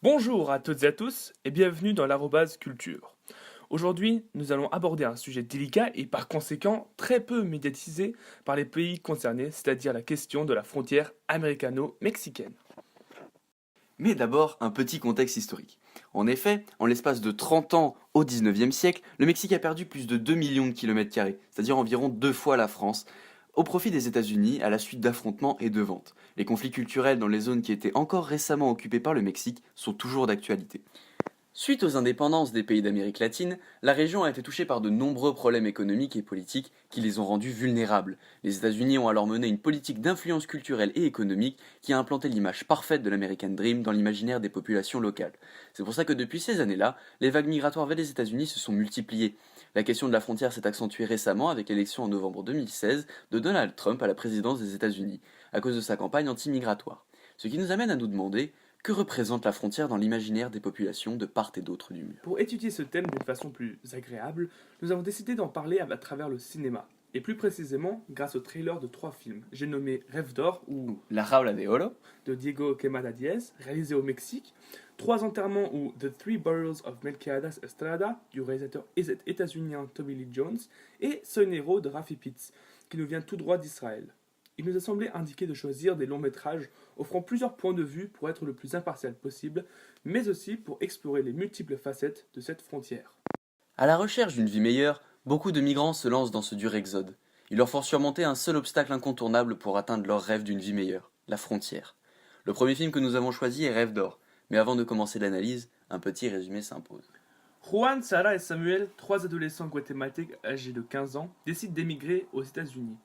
Bonjour à toutes et à tous et bienvenue dans l'Arobase Culture. Aujourd'hui, nous allons aborder un sujet délicat et par conséquent très peu médiatisé par les pays concernés, c'est-à-dire la question de la frontière américano-mexicaine. Mais d'abord, un petit contexte historique. En effet, en l'espace de 30 ans au 19e siècle, le Mexique a perdu plus de 2 millions de kilomètres carrés, c'est-à-dire environ deux fois la France, au profit des États-Unis à la suite d'affrontements et de ventes. Les conflits culturels dans les zones qui étaient encore récemment occupées par le Mexique sont toujours d'actualité. Suite aux indépendances des pays d'Amérique latine, la région a été touchée par de nombreux problèmes économiques et politiques qui les ont rendus vulnérables. Les États-Unis ont alors mené une politique d'influence culturelle et économique qui a implanté l'image parfaite de l'American Dream dans l'imaginaire des populations locales. C'est pour ça que depuis ces années-là, les vagues migratoires vers les États-Unis se sont multipliées. La question de la frontière s'est accentuée récemment avec l'élection en novembre 2016 de Donald Trump à la présidence des États-Unis, à cause de sa campagne anti-migratoire. Ce qui nous amène à nous demander que représente la frontière dans l'imaginaire des populations de part et d'autre du mur. Pour étudier ce thème d'une façon plus agréable, nous avons décidé d'en parler à travers le cinéma. Et plus précisément, grâce au trailer de trois films. J'ai nommé Rêve d'or ou La Jaula de Oro, de Diego Quemada Diaz, réalisé au Mexique, Trois enterrements ou The Three Burials of Melquiades Estrada, du réalisateur états-unien Tommy Lee Jones, et Sonero de Rafi Pitts, qui nous vient tout droit d'Israël. Il nous a semblé indiqué de choisir des longs métrages offrant plusieurs points de vue pour être le plus impartial possible, mais aussi pour explorer les multiples facettes de cette frontière. à la recherche d'une vie meilleure, beaucoup de migrants se lancent dans ce dur exode. Il leur faut surmonter un seul obstacle incontournable pour atteindre leur rêve d'une vie meilleure, la frontière. Le premier film que nous avons choisi est Rêve d'or, mais avant de commencer l'analyse, un petit résumé s'impose. Juan, Sarah et Samuel, trois adolescents guatémaltèques âgés de 15 ans, décident d'émigrer aux États-Unis.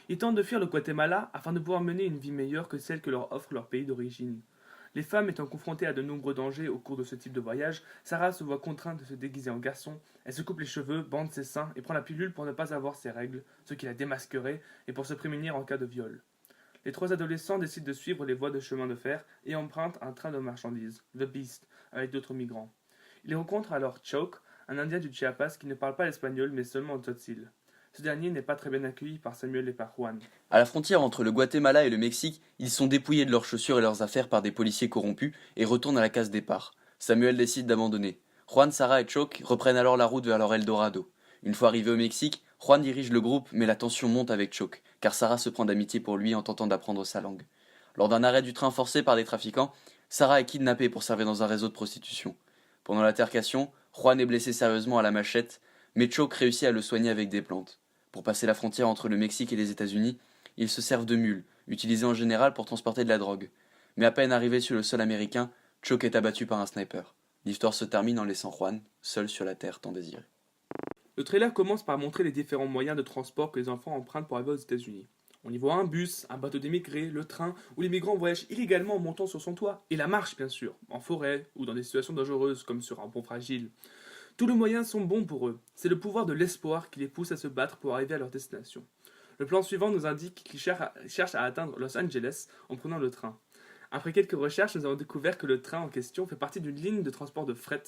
Ils tentent de fuir le Guatemala afin de pouvoir mener une vie meilleure que celle que leur offre leur pays d'origine. Les femmes étant confrontées à de nombreux dangers au cours de ce type de voyage, Sarah se voit contrainte de se déguiser en garçon, elle se coupe les cheveux, bande ses seins et prend la pilule pour ne pas avoir ses règles, ce qui la démasquerait, et pour se prémunir en cas de viol. Les trois adolescents décident de suivre les voies de chemin de fer et empruntent un train de marchandises, The Beast, avec d'autres migrants. Ils rencontrent alors Choke, un Indien du Chiapas qui ne parle pas l'espagnol mais seulement tzotzil. Ce dernier n'est pas très bien accueilli par Samuel et par Juan. À la frontière entre le Guatemala et le Mexique, ils sont dépouillés de leurs chaussures et leurs affaires par des policiers corrompus et retournent à la case départ. Samuel décide d'abandonner. Juan, Sarah et Choke reprennent alors la route vers leur Eldorado. Une fois arrivés au Mexique, Juan dirige le groupe, mais la tension monte avec Choke, car Sarah se prend d'amitié pour lui en tentant d'apprendre sa langue. Lors d'un arrêt du train forcé par des trafiquants, Sarah est kidnappée pour servir dans un réseau de prostitution. Pendant l'altercation, Juan est blessé sérieusement à la machette, mais Choke réussit à le soigner avec des plantes. Pour passer la frontière entre le Mexique et les États-Unis, ils se servent de mules, utilisées en général pour transporter de la drogue. Mais à peine arrivé sur le sol américain, Choke est abattu par un sniper. L'histoire se termine en laissant Juan seul sur la terre tant désirée. Le trailer commence par montrer les différents moyens de transport que les enfants empruntent pour arriver aux États-Unis. On y voit un bus, un bateau d'émigrés, le train, où les migrants voyagent illégalement en montant sur son toit, et la marche bien sûr, en forêt ou dans des situations dangereuses comme sur un pont fragile. Tous les moyens sont bons pour eux, c'est le pouvoir de l'espoir qui les pousse à se battre pour arriver à leur destination. Le plan suivant nous indique qu'ils cherchent à atteindre Los Angeles en prenant le train. Après quelques recherches, nous avons découvert que le train en question fait partie d'une ligne de transport de fret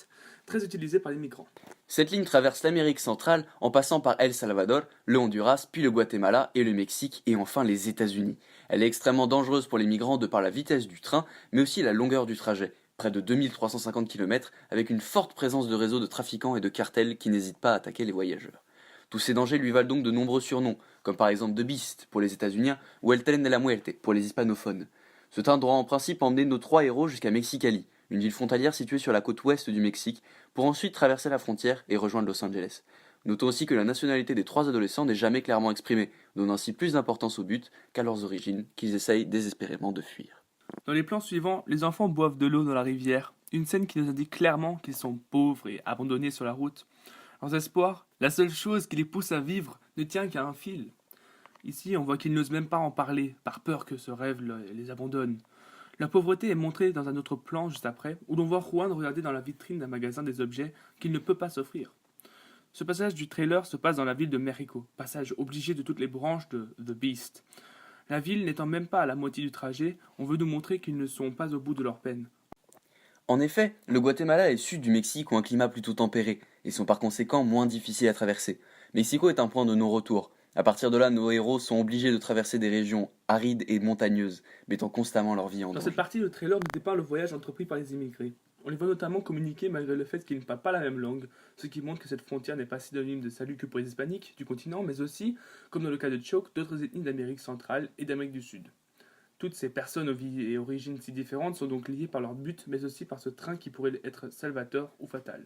très utilisée par les migrants. Cette ligne traverse l'Amérique centrale en passant par El Salvador, le Honduras, puis le Guatemala et le Mexique et enfin les États-Unis. Elle est extrêmement dangereuse pour les migrants de par la vitesse du train, mais aussi la longueur du trajet, près de 2350 km, avec une forte présence de réseaux de trafiquants et de cartels qui n'hésitent pas à attaquer les voyageurs. Tous ces dangers lui valent donc de nombreux surnoms, comme par exemple The Beast pour les États-Unis ou El Tren de la Muerte pour les hispanophones. Ce train doit en principe emmener nos trois héros jusqu'à Mexicali, une ville frontalière située sur la côte ouest du Mexique, pour ensuite traverser la frontière et rejoindre Los Angeles. Notons aussi que la nationalité des trois adolescents n'est jamais clairement exprimée, donnant ainsi plus d'importance au but qu'à leurs origines, qu'ils essayent désespérément de fuir. Dans les plans suivants, les enfants boivent de l'eau dans la rivière, une scène qui nous indique clairement qu'ils sont pauvres et abandonnés sur la route. Leurs espoirs, la seule chose qui les pousse à vivre, ne tient qu'à un fil. Ici, on voit qu'ils n'osent même pas en parler, par peur que ce rêve les abandonne. La pauvreté est montrée dans un autre plan juste après, où l'on voit Juan regarder dans la vitrine d'un magasin des objets qu'il ne peut pas s'offrir. Ce passage du trailer se passe dans la ville de Mexico, passage obligé de toutes les branches de The Beast. La ville n'étant même pas à la moitié du trajet, on veut nous montrer qu'ils ne sont pas au bout de leur peine. En effet, le Guatemala et le sud du Mexique ont un climat plutôt tempéré, et sont par conséquent moins difficiles à traverser. Mexico est un point de non-retour. À partir de là, nos héros sont obligés de traverser des régions arides et montagneuses, mettant constamment leur vie en Dans cette danger. partie, le trailer nous dépeint le voyage entrepris par les immigrés. On les voit notamment communiquer malgré le fait qu'ils ne parlent pas la même langue, ce qui montre que cette frontière n'est pas synonyme de salut que pour les hispaniques du continent, mais aussi, comme dans le cas de Choke, d'autres ethnies d'Amérique centrale et d'Amérique du Sud. Toutes ces personnes aux vies et origines si différentes sont donc liées par leur but, mais aussi par ce train qui pourrait être salvateur ou fatal.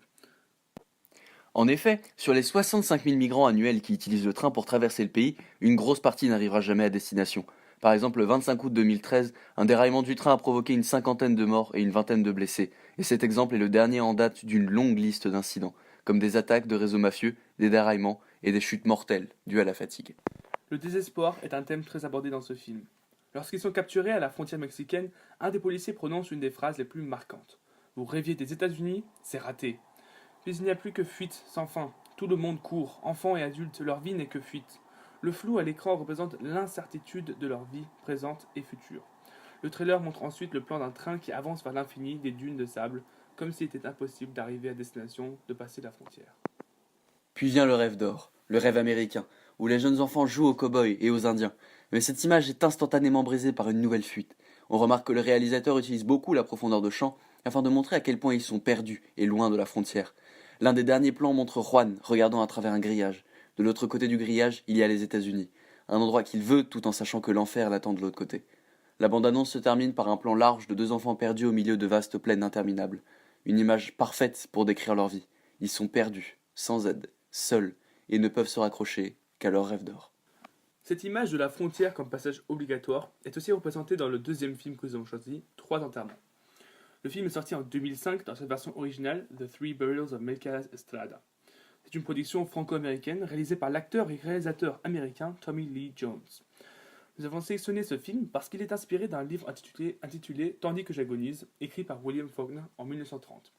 En effet, sur les 65 000 migrants annuels qui utilisent le train pour traverser le pays, une grosse partie n'arrivera jamais à destination. Par exemple, le 25 août 2013, un déraillement du train a provoqué une cinquantaine de morts et une vingtaine de blessés. Et cet exemple est le dernier en date d'une longue liste d'incidents, comme des attaques de réseaux mafieux, des déraillements et des chutes mortelles dues à la fatigue. Le désespoir est un thème très abordé dans ce film. Lorsqu'ils sont capturés à la frontière mexicaine, un des policiers prononce une des phrases les plus marquantes. Vous rêviez des États-Unis, c'est raté. Puis il n'y a plus que fuite, sans fin. Tout le monde court, enfants et adultes, leur vie n'est que fuite. Le flou à l'écran représente l'incertitude de leur vie présente et future. Le trailer montre ensuite le plan d'un train qui avance vers l'infini des dunes de sable, comme s'il était impossible d'arriver à destination, de passer la frontière. Puis vient le rêve d'or, le rêve américain, où les jeunes enfants jouent aux cow-boys et aux indiens. Mais cette image est instantanément brisée par une nouvelle fuite. On remarque que le réalisateur utilise beaucoup la profondeur de champ afin de montrer à quel point ils sont perdus et loin de la frontière. L'un des derniers plans montre Juan regardant à travers un grillage. De l'autre côté du grillage, il y a les États-Unis, un endroit qu'il veut tout en sachant que l'enfer l'attend de l'autre côté. La bande-annonce se termine par un plan large de deux enfants perdus au milieu de vastes plaines interminables. Une image parfaite pour décrire leur vie. Ils sont perdus, sans aide, seuls, et ne peuvent se raccrocher qu'à leur rêve d'or. Cette image de la frontière comme passage obligatoire est aussi représentée dans le deuxième film que nous avons choisi, Trois enterrements. Le film est sorti en 2005 dans sa version originale, The Three Burials of Melquiades Estrada. C'est une production franco-américaine réalisée par l'acteur et réalisateur américain Tommy Lee Jones. Nous avons sélectionné ce film parce qu'il est inspiré d'un livre intitulé Tandis que j'agonise, écrit par William Faulkner en 1930.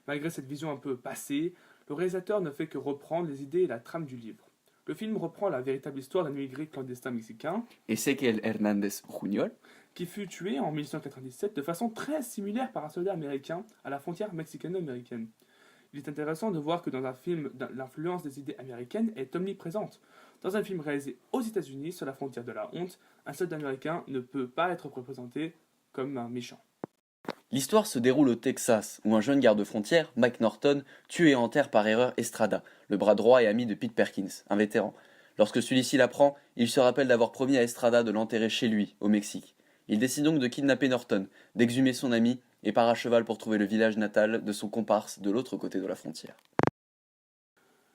Malgré cette vision un peu passée, le réalisateur ne fait que reprendre les idées et la trame du livre. Le film reprend la véritable histoire d'un immigré clandestin mexicain Ezequiel Hernández Jr. qui fut tué en 1897 de façon très similaire par un soldat américain à la frontière mexicano-américaine. Il est intéressant de voir que dans un film, l'influence des idées américaines est omniprésente. Dans un film réalisé aux États-Unis, sur la frontière de la honte, un soldat américain ne peut pas être représenté comme un méchant. L'histoire se déroule au Texas, où un jeune garde-frontière, Mike Norton, tue et enterre par erreur Estrada, le bras droit et ami de Pete Perkins, un vétéran. Lorsque celui-ci l'apprend, il se rappelle d'avoir promis à Estrada de l'enterrer chez lui, au Mexique. Il décide donc de kidnapper Norton, d'exhumer son ami et part à cheval pour trouver le village natal de son comparse de l'autre côté de la frontière.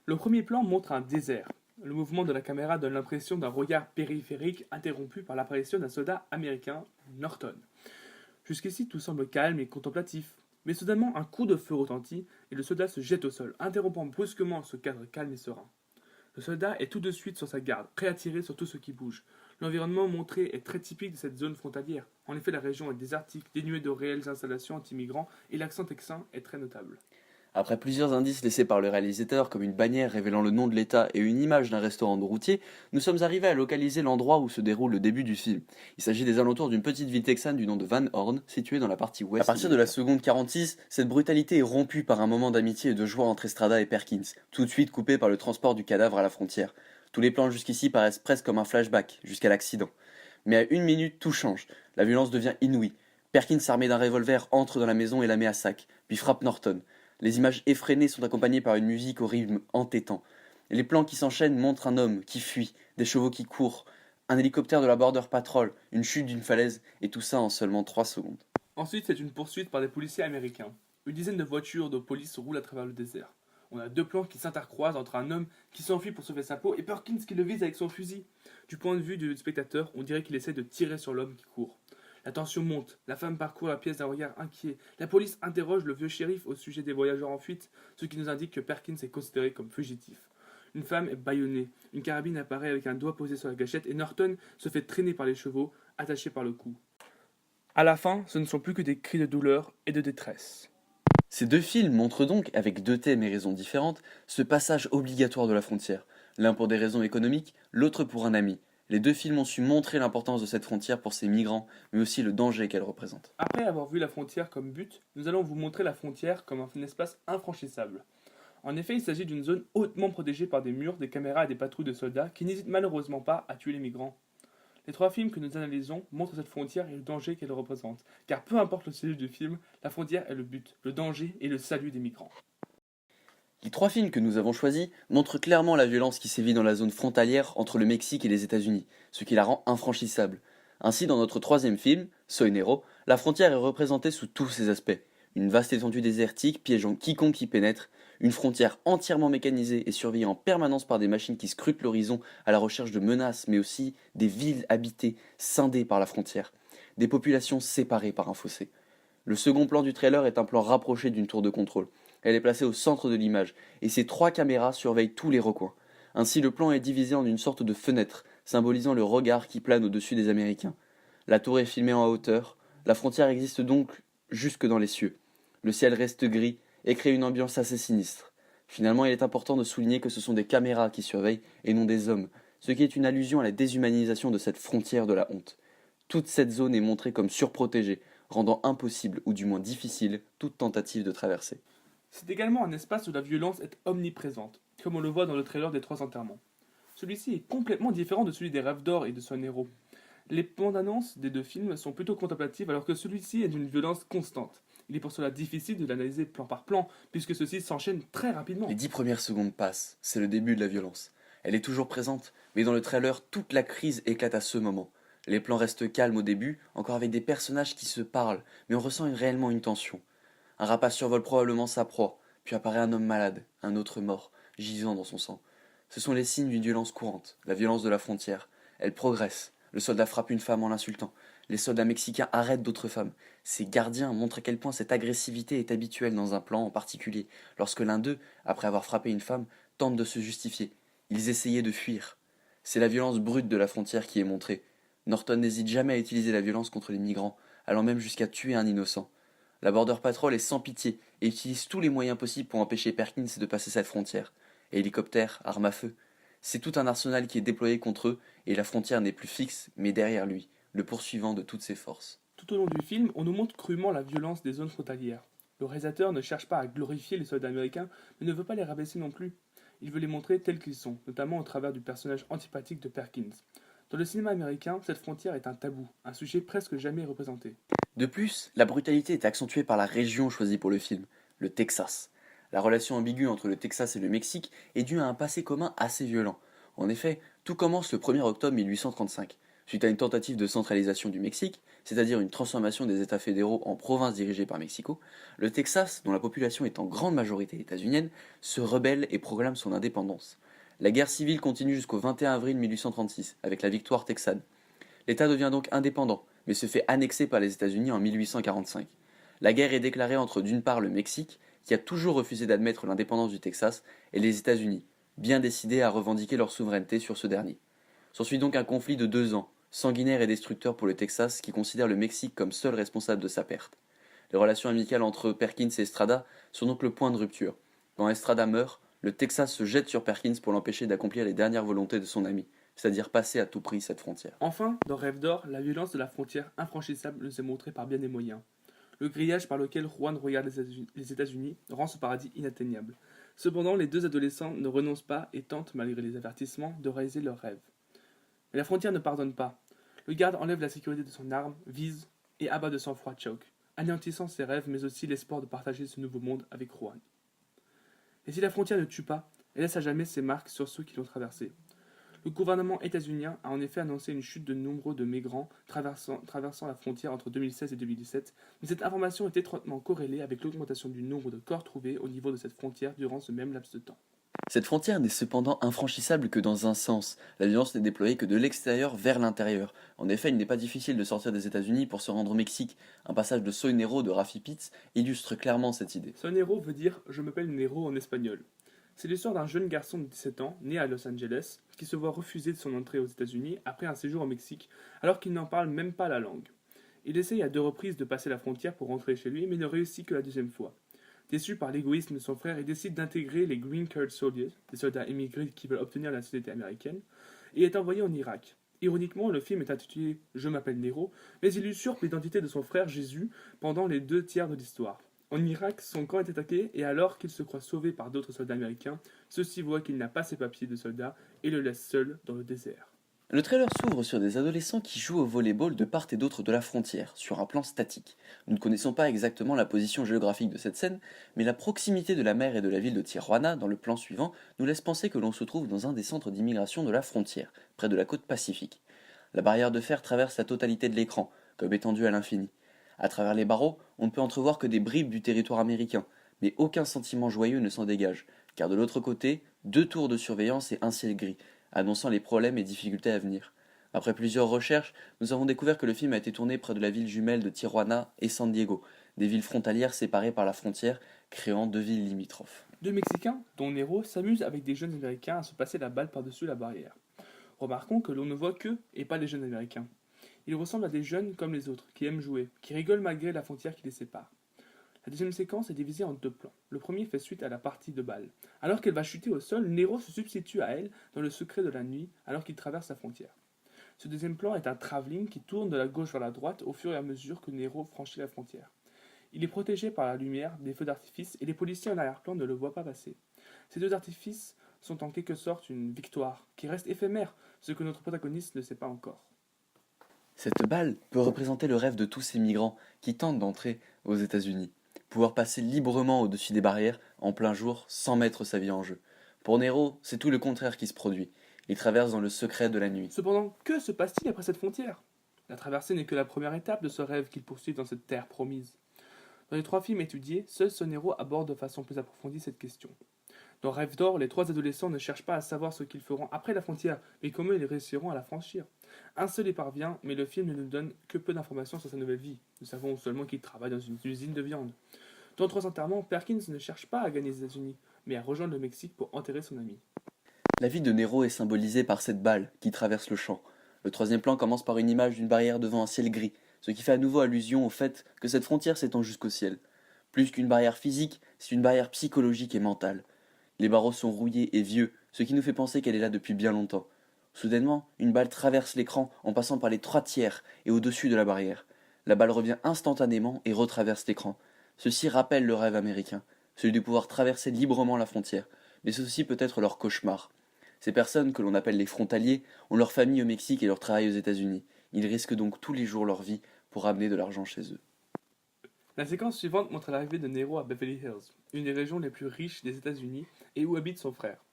Le premier plan montre un désert. Le mouvement de la caméra donne l'impression d'un regard périphérique interrompu par l'apparition d'un soldat américain, Norton. Jusqu'ici, tout semble calme et contemplatif. Mais soudainement, un coup de feu retentit et le soldat se jette au sol, interrompant brusquement ce cadre calme et serein. Le soldat est tout de suite sur sa garde, prêt à tirer sur tout ce qui bouge. L'environnement montré est très typique de cette zone frontalière. En effet, la région est désertique, dénuée de réelles installations anti-migrants et l'accent texan est très notable. Après plusieurs indices laissés par le réalisateur, comme une bannière révélant le nom de l'État et une image d'un restaurant de routier, nous sommes arrivés à localiser l'endroit où se déroule le début du film. Il s'agit des alentours d'une petite ville texane du nom de Van Horn, située dans la partie ouest. À partir de la seconde 46, cette brutalité est rompue par un moment d'amitié et de joie entre Estrada et Perkins, tout de suite coupé par le transport du cadavre à la frontière. Tous les plans jusqu'ici paraissent presque comme un flashback, jusqu'à l'accident. Mais à une minute, tout change. La violence devient inouïe. Perkins, armé d'un revolver, entre dans la maison et la met à sac, puis frappe Norton. Les images effrénées sont accompagnées par une musique au rythme entêtant. Les plans qui s'enchaînent montrent un homme qui fuit, des chevaux qui courent, un hélicoptère de la Border Patrol, une chute d'une falaise, et tout ça en seulement 3 secondes. Ensuite, c'est une poursuite par des policiers américains. Une dizaine de voitures de police roulent à travers le désert. On a deux plans qui s'intercroisent entre un homme qui s'enfuit pour sauver sa peau et Perkins qui le vise avec son fusil. Du point de vue du spectateur, on dirait qu'il essaie de tirer sur l'homme qui court. La tension monte, la femme parcourt la pièce d'un regard inquiet. La police interroge le vieux shérif au sujet des voyageurs en fuite, ce qui nous indique que Perkins est considéré comme fugitif. Une femme est bâillonnée, une carabine apparaît avec un doigt posé sur la gâchette et Norton se fait traîner par les chevaux, attaché par le cou. À la fin, ce ne sont plus que des cris de douleur et de détresse. Ces deux films montrent donc, avec deux thèmes et raisons différentes, ce passage obligatoire de la frontière, l'un pour des raisons économiques, l'autre pour un ami. Les deux films ont su montrer l'importance de cette frontière pour ces migrants, mais aussi le danger qu'elle représente. Après avoir vu la frontière comme but, nous allons vous montrer la frontière comme un espace infranchissable. En effet, il s'agit d'une zone hautement protégée par des murs, des caméras et des patrouilles de soldats qui n'hésitent malheureusement pas à tuer les migrants. Les trois films que nous analysons montrent cette frontière et le danger qu'elle représente. Car peu importe le sujet du film, la frontière est le but, le danger et le salut des migrants. Les trois films que nous avons choisis montrent clairement la violence qui sévit dans la zone frontalière entre le Mexique et les États-Unis, ce qui la rend infranchissable. Ainsi, dans notre troisième film, Soy Nero, la frontière est représentée sous tous ses aspects. Une vaste étendue désertique piégeant quiconque y pénètre, une frontière entièrement mécanisée et surveillée en permanence par des machines qui scrutent l'horizon à la recherche de menaces, mais aussi des villes habitées, scindées par la frontière, des populations séparées par un fossé. Le second plan du trailer est un plan rapproché d'une tour de contrôle. Elle est placée au centre de l'image, et ses trois caméras surveillent tous les recoins. Ainsi, le plan est divisé en une sorte de fenêtre, symbolisant le regard qui plane au-dessus des Américains. La tour est filmée en hauteur, la frontière existe donc jusque dans les cieux. Le ciel reste gris et crée une ambiance assez sinistre. Finalement, il est important de souligner que ce sont des caméras qui surveillent et non des hommes, ce qui est une allusion à la déshumanisation de cette frontière de la honte. Toute cette zone est montrée comme surprotégée, rendant impossible ou du moins difficile toute tentative de traversée. C'est également un espace où la violence est omniprésente, comme on le voit dans le trailer des trois enterrements. Celui-ci est complètement différent de celui des Rêves d'or et de Son Héros. Les bandes annonces des deux films sont plutôt contemplatives alors que celui-ci est d'une violence constante. Il est pour cela difficile de l'analyser plan par plan, puisque ceci s'enchaîne très rapidement. Les 10 premières secondes passent, c'est le début de la violence. Elle est toujours présente, mais dans le trailer, toute la crise éclate à ce moment. Les plans restent calmes au début, encore avec des personnages qui se parlent, mais on ressent réellement une tension. Un rapace survole probablement sa proie, puis apparaît un homme malade, un autre mort, gisant dans son sang. Ce sont les signes d'une violence courante, la violence de la frontière. Elle progresse. Le soldat frappe une femme en l'insultant. Les soldats mexicains arrêtent d'autres femmes. Ces gardiens montrent à quel point cette agressivité est habituelle dans un plan en particulier, lorsque l'un d'eux, après avoir frappé une femme, tente de se justifier. Ils essayaient de fuir. C'est la violence brute de la frontière qui est montrée. Norton n'hésite jamais à utiliser la violence contre les migrants, allant même jusqu'à tuer un innocent. La Border Patrol est sans pitié et utilise tous les moyens possibles pour empêcher Perkins de passer cette frontière. Hélicoptères, armes à feu. C'est tout un arsenal qui est déployé contre eux et la frontière n'est plus fixe, mais derrière lui, le poursuivant de toutes ses forces. Tout au long du film, on nous montre crûment la violence des zones frontalières. Le réalisateur ne cherche pas à glorifier les soldats américains, mais ne veut pas les rabaisser non plus. Il veut les montrer tels qu'ils sont, notamment au travers du personnage antipathique de Perkins. Dans le cinéma américain, cette frontière est un tabou, un sujet presque jamais représenté. De plus, la brutalité est accentuée par la région choisie pour le film, le Texas. La relation ambiguë entre le Texas et le Mexique est due à un passé commun assez violent. En effet, tout commence le 1er octobre 1835, suite à une tentative de centralisation du Mexique, c'est-à-dire une transformation des États fédéraux en provinces dirigées par Mexico. Le Texas, dont la population est en grande majorité états-unienne, se rebelle et proclame son indépendance. La guerre civile continue jusqu'au 21 avril 1836, avec la victoire texane. L'État devient donc indépendant, mais se fait annexer par les États-Unis en 1845. La guerre est déclarée entre d'une part le Mexique, qui a toujours refusé d'admettre l'indépendance du Texas, et les États-Unis, bien décidés à revendiquer leur souveraineté sur ce dernier. S'ensuit donc un conflit de 2 ans, sanguinaire et destructeur pour le Texas, qui considère le Mexique comme seul responsable de sa perte. Les relations amicales entre Perkins et Estrada sont donc le point de rupture. Quand Estrada meurt, le Texas se jette sur Perkins pour l'empêcher d'accomplir les dernières volontés de son ami, c'est-à-dire passer à tout prix cette frontière. Enfin, dans Rêve d'or, la violence de la frontière infranchissable nous est montrée par bien des moyens. Le grillage par lequel Juan regarde les États-Unis rend ce paradis inatteignable. Cependant, les deux adolescents ne renoncent pas et tentent, malgré les avertissements, de réaliser leurs rêves. Mais la frontière ne pardonne pas. Le garde enlève la sécurité de son arme, vise et abat de sang-froid Choke, anéantissant ses rêves mais aussi l'espoir de partager ce nouveau monde avec Juan. Et si la frontière ne tue pas, elle laisse à jamais ses marques sur ceux qui l'ont traversée. Le gouvernement états-unien a en effet annoncé une chute de nombre de migrants traversant la frontière entre 2016 et 2017, mais cette information est étroitement corrélée avec l'augmentation du nombre de corps trouvés au niveau de cette frontière durant ce même laps de temps. Cette frontière n'est cependant infranchissable que dans un sens. La violence n'est déployée que de l'extérieur vers l'intérieur. En effet, il n'est pas difficile de sortir des États-Unis pour se rendre au Mexique. Un passage de Soy Nero de Rafi Pitts illustre clairement cette idée. Son héros veut dire je m'appelle Nero en espagnol. C'est l'histoire d'un jeune garçon de 17 ans, né à Los Angeles, qui se voit refuser de son entrée aux États-Unis après un séjour au Mexique, alors qu'il n'en parle même pas la langue. Il essaye à 2 reprises de passer la frontière pour rentrer chez lui, mais ne réussit que la deuxième fois. Déçu par l'égoïsme de son frère, il décide d'intégrer les Green Card Soldiers, des soldats immigrés qui veulent obtenir la nationalité américaine, et est envoyé en Irak. Ironiquement, le film est intitulé Je m'appelle Nero, mais il usurpe l'identité de son frère Jésus pendant les 2 tiers de l'histoire. En Irak, son camp est attaqué et alors qu'il se croit sauvé par d'autres soldats américains, ceux-ci voient qu'il n'a pas ses papiers de soldat et le laissent seul dans le désert. Le trailer s'ouvre sur des adolescents qui jouent au volleyball de part et d'autre de la frontière, sur un plan statique. Nous ne connaissons pas exactement la position géographique de cette scène, mais la proximité de la mer et de la ville de Tijuana, dans le plan suivant, nous laisse penser que l'on se trouve dans un des centres d'immigration de la frontière, près de la côte pacifique. La barrière de fer traverse la totalité de l'écran, comme étendue à l'infini. À travers les barreaux, on ne peut entrevoir que des bribes du territoire américain, mais aucun sentiment joyeux ne s'en dégage, car de l'autre côté, deux tours de surveillance et un ciel gris, annonçant les problèmes et difficultés à venir. Après plusieurs recherches, nous avons découvert que le film a été tourné près de la ville jumelle de Tijuana et San Diego, des villes frontalières séparées par la frontière, créant deux villes limitrophes. Deux Mexicains, dont Nero, s'amusent avec des jeunes Américains à se passer la balle par-dessus la barrière. Remarquons que l'on ne voit qu'eux et pas les jeunes Américains. Ils ressemblent à des jeunes comme les autres, qui aiment jouer, qui rigolent malgré la frontière qui les sépare. La deuxième séquence est divisée en deux plans. Le premier fait suite à la partie de balle. Alors qu'elle va chuter au sol, Nero se substitue à elle dans le secret de la nuit alors qu'il traverse la frontière. Ce deuxième plan est un travelling qui tourne de la gauche vers la droite au fur et à mesure que Nero franchit la frontière. Il est protégé par la lumière des feux d'artifice et les policiers en arrière-plan ne le voient pas passer. Ces deux artifices sont en quelque sorte une victoire, qui reste éphémère, ce que notre protagoniste ne sait pas encore. Cette balle peut représenter le rêve de tous ces migrants qui tentent d'entrer aux États-Unis, pouvoir passer librement au-dessus des barrières en plein jour sans mettre sa vie en jeu. Pour Nero, c'est tout le contraire qui se produit. Il traverse dans le secret de la nuit. Cependant, que se passe-t-il après cette frontière? La traversée n'est que la première étape de ce rêve qu'il poursuit dans cette terre promise. Dans les trois films étudiés, seul Sonero aborde de façon plus approfondie cette question. Dans Rêve d'or, les trois adolescents ne cherchent pas à savoir ce qu'ils feront après la frontière, mais comment ils réussiront à la franchir. Un seul y parvient, mais le film ne nous donne que peu d'informations sur sa nouvelle vie. Nous savons seulement qu'il travaille dans une usine de viande. Dans Trois enterrements, Perkins ne cherche pas à gagner les États-Unis, mais à rejoindre le Mexique pour enterrer son ami. La vie de Nero est symbolisée par cette balle qui traverse le champ. Le troisième plan commence par une image d'une barrière devant un ciel gris, ce qui fait à nouveau allusion au fait que cette frontière s'étend jusqu'au ciel. Plus qu'une barrière physique, c'est une barrière psychologique et mentale. Les barreaux sont rouillés et vieux, ce qui nous fait penser qu'elle est là depuis bien longtemps. Soudainement, une balle traverse l'écran en passant par les trois tiers et au-dessus de la barrière. La balle revient instantanément et retraverse l'écran. Ceci rappelle le rêve américain, celui de pouvoir traverser librement la frontière, mais ceci peut être leur cauchemar. Ces personnes, que l'on appelle les frontaliers, ont leur famille au Mexique et leur travail aux États-Unis. Ils risquent donc tous les jours leur vie pour amener de l'argent chez eux. La séquence suivante montre l'arrivée de Nero à Beverly Hills, une des régions les plus riches des États-Unis et où habite son frère.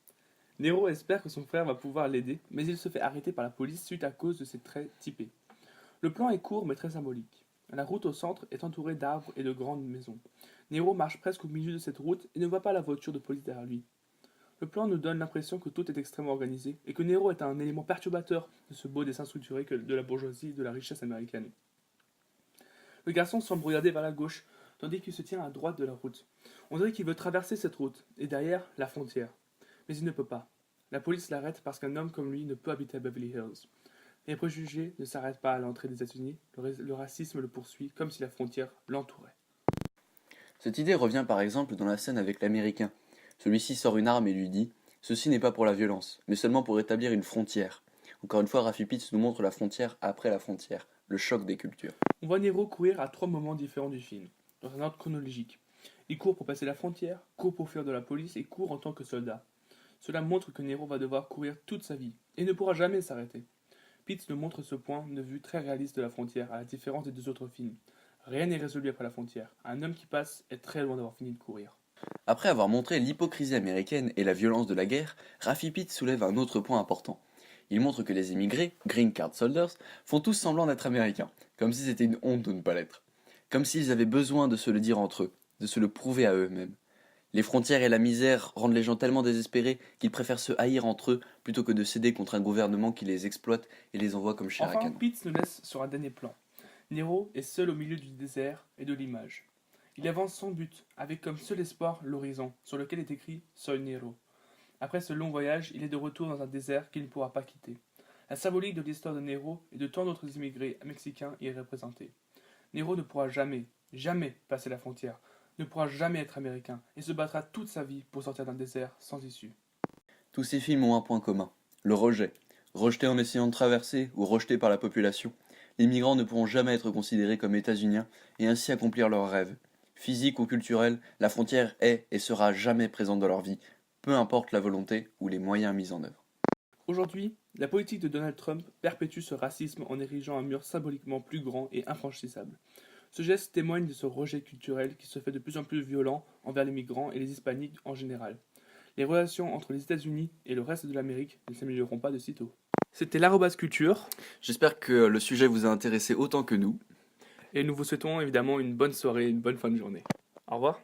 Nero espère que son frère va pouvoir l'aider, mais il se fait arrêter par la police suite à cause de ses traits typés. Le plan est court mais très symbolique. La route au centre est entourée d'arbres et de grandes maisons. Nero marche presque au milieu de cette route et ne voit pas la voiture de police derrière lui. Le plan nous donne l'impression que tout est extrêmement organisé et que Nero est un élément perturbateur de ce beau dessin structuré de la bourgeoisie et de la richesse américaine. Le garçon semble regarder vers la gauche, tandis qu'il se tient à droite de la route. On dirait qu'il veut traverser cette route, et derrière, la frontière. Mais il ne peut pas. La police l'arrête parce qu'un homme comme lui ne peut habiter à Beverly Hills. Les préjugés ne s'arrêtent pas à l'entrée des États-Unis, le racisme le poursuit comme si la frontière l'entourait. Cette idée revient par exemple dans la scène avec l'Américain. Celui-ci sort une arme et lui dit « Ceci n'est pas pour la violence, mais seulement pour établir une frontière ». Encore une fois, Raffi Pitts nous montre la frontière après la frontière, le choc des cultures. On voit Nero courir à trois moments différents du film, dans un ordre chronologique. Il court pour passer la frontière, court pour fuir de la police et court en tant que soldat. Cela montre que Nero va devoir courir toute sa vie, et ne pourra jamais s'arrêter. Pitts nous montre ce point de vue très réaliste de la frontière, à la différence des deux autres films. Rien n'est résolu après la frontière. Un homme qui passe est très loin d'avoir fini de courir. Après avoir montré l'hypocrisie américaine et la violence de la guerre, Raffi Pitts soulève un autre point important. Il montre que les émigrés, Green Card Soldiers, font tous semblant d'être américains, comme si c'était une honte de ne pas l'être. Comme s'ils avaient besoin de se le dire entre eux, de se le prouver à eux-mêmes. Les frontières et la misère rendent les gens tellement désespérés qu'ils préfèrent se haïr entre eux plutôt que de céder contre un gouvernement qui les exploite et les envoie comme chair à Enfin, canon. Pitts nous laisse sur un dernier plan. Nero est seul au milieu du désert et de l'image. Il avance sans but, avec comme seul espoir l'horizon, sur lequel est écrit Soy Nero. Après ce long voyage, il est de retour dans un désert qu'il ne pourra pas quitter. La symbolique de l'histoire de Nero et de tant d'autres immigrés mexicains y est représentée. Nero ne pourra jamais, jamais passer la frontière, ne pourra jamais être américain, et se battra toute sa vie pour sortir d'un désert sans issue. Tous ces films ont un point commun, le rejet. Rejetés en essayant de traverser ou rejetés par la population, les migrants ne pourront jamais être considérés comme états-uniens et ainsi accomplir leurs rêves. Physique ou culturel, la frontière est et sera jamais présente dans leur vie, peu importe la volonté ou les moyens mis en œuvre. Aujourd'hui, La politique de Donald Trump perpétue ce racisme en érigeant un mur symboliquement plus grand et infranchissable. Ce geste témoigne de ce rejet culturel qui se fait de plus en plus violent envers les migrants et les hispaniques en général. Les relations entre les États-Unis et le reste de l'Amérique ne s'amélioreront pas de sitôt. C'était l'Arobase Culture, J'espère que le sujet vous a intéressé autant que nous. et nous vous souhaitons évidemment une bonne soirée, une bonne fin de journée. Au revoir.